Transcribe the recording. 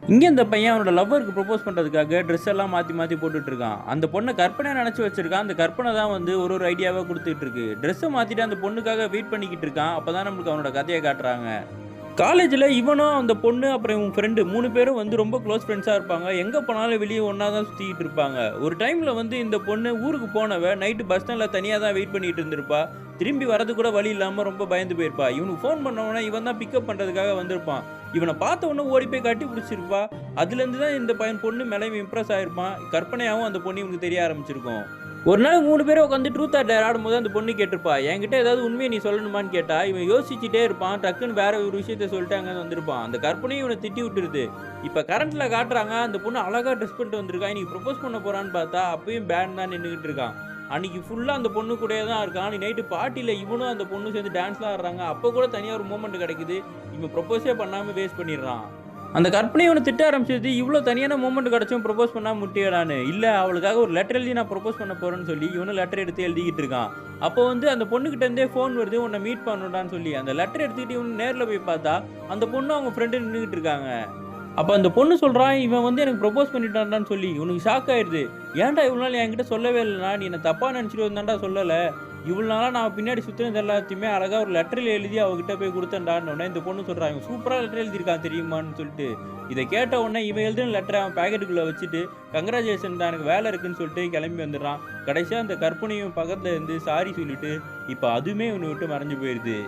இங்கே இந்த பையன் அவனோட லவ்வருக்கு ப்ரொபோஸ் பண்ணுறதுக்காக ட்ரெஸ் எல்லாம் மாற்றி மாற்றி போட்டுட்டு இருக்கான். அந்த பொண்ணை கற்பனை நினச்சி வச்சிருக்கான். அந்த கற்பனை தான் வந்து ஒரு ஒரு ஐடியாவாக கொடுத்துட்டு இருக்கு. ட்ரெஸ்ஸை மாற்றிட்டு அந்த பொண்ணுக்காக வெயிட் பண்ணிக்கிட்டு இருக்கான். அப்போ தான் நம்மளுக்கு அவனோட கதையை காட்டுறாங்க. காலேஜில் இவனும் அந்த பொண்ணு அப்புறம் இவன் ஃப்ரெண்டு 3 பேரும் வந்து ரொம்ப க்ளோஸ் ஃப்ரெண்ட்ஸாக இருப்பாங்க. எங்கே போனாலும் வெளியே ஒன்றா தான் சுற்றிக்கிட்டு இருப்பாங்க. ஒரு டைமில் வந்து இந்த பொண்ணு ஊருக்கு போனவ நைட்டு பஸ் ஸ்டாண்டில் தனியாக தான் வெயிட் பண்ணிட்டு இருந்திருப்பா. திரும்பி வரது கூட வழி இல்லாமல் ரொம்ப பயந்து போயிருப்பா. இவனுக்கு ஃபோன் பண்ணவொடனே இவன் தான் பிக்கப் பண்ணுறதுக்காக வந்திருப்பான். இவனை பார்த்த உடனே ஓடி போய் கட்டி பிடிச்சிருப்பா. அதுலேருந்து தான் இந்த பையன் பொண்ணு மேலே இம்ப்ரெஸ் ஆகிருப்பான். கற்பனையாகவும் அந்த பொண்ணு இவனுக்கு தெரிய ஆரம்பிச்சிருக்கும். ஒரு நாள் 3 பேரும் உட்காந்து ட்ரூத் ஆர் டேர் ஆடும்போது அந்த பொண்ணு கேட்டிருப்பா, என்கிட்ட ஏதாவது உண்மையை நீ சொல்லணுமான்னு கேட்டா, இவன் யோசிச்சுட்டே இருப்பான். டக்குன்னு வேற ஒரு விஷயத்த சொல்லிட்டு அங்கே வந்திருப்பான். அந்த கற்பனையும் இவனை திட்டி விட்டுருது. இப்போ கரண்ட்ல காட்டுறாங்க, அந்த பொண்ணு அழகா ட்ரெஸ் பண்ணிட்டு வந்திருக்கா. இன்னைக்கு ப்ரொபோஸ் பண்ண போறான்னு பார்த்தா அப்பயும் பேன் தான் நின்றுகிட்டு இருக்கான். அன்னைக்கு ஃபுல்லாக அந்த பொண்ணு கூடயே தான் இருக்கான். அன்னைக்கு நைட்டு பார்ட்டியில் இவனும் அந்த பொண்ணு சேர்ந்து டான்ஸ்லாம் ஆடுறாங்க. அப்போ கூட தனியாக ஒரு மூமெண்ட் கிடைக்குது. இவன் ப்ரொபோஸே பண்ணாமல் வேஸ்ட் பண்ணிடுறான். அந்த கற்பனை இவனை திட்ட ஆரம்பிச்சது. இவ்வளோ தனியான மூமெண்ட் கிடச்சும் ப்ரொபோஸ் பண்ணாமல் முட்டியடான்னு. இல்லை அவளுக்காக ஒரு லெட்டர் எழுதி நான் ப்ரொபோஸ் பண்ண போகிறேன்னு சொல்லி இவனும் லெட்டர் எடுத்து எழுதிக்கிட்டு இருக்கான். அப்போ வந்து அந்த பொண்ணுக்கிட்டேருந்தே ஃபோன் வருது, உன்னை மீட் பண்ணணுடான்னு சொல்லி. அந்த லெட்டர் எடுத்துக்கிட்டு இவனு நேரில் போய் பார்த்தா அந்த பொண்ணு அவங்க ஃப்ரெண்டு நின்றுக்கிட்டு இருக்காங்க. அப்போ அந்த பொண்ணு சொல்கிறான், இவன் வந்து எனக்கு ப்ரொபோஸ் பண்ணிட்டான்டான்னு சொல்லி. இவனுக்கு ஷாக் ஆயிடுது. ஏன்டா இவ்வளோ நாள் என்கிட்ட சொல்லவே இல்லைனா, நீ என்னை தப்பாக நினச்சிட்டு வந்தாண்டா சொல்லலை. இவ்வளோ நாளாக நான் பின்னாடி சுற்றினது எல்லாத்தையுமே அழகாக ஒரு லெட்டரில் எழுதி அவகிட்ட போய் கொடுத்தேன்டான்னு இந்த பொண்ணு சொல்கிறான். இவன் சூப்பராக லெட்டர் எழுதியிருக்கான் தெரியுமான்னு சொல்லிட்டு. இதை கேட்ட உடனே இவன் எழுதின லெட்டரை அவன் பேக்கெட்டுக்குள்ளே வச்சுட்டு கங்க்ராச்சுலேஷன் தான் எனக்கு வேலை இருக்குன்னு சொல்லிட்டு கிளம்பி வந்துடுறான். கடைசியாக அந்த கற்பனையும் பக்கத்தில் இருந்து சாரி சொல்லிட்டு இப்போ அதுவுமே இவனை விட்டு மறைஞ்சு போயிடுது.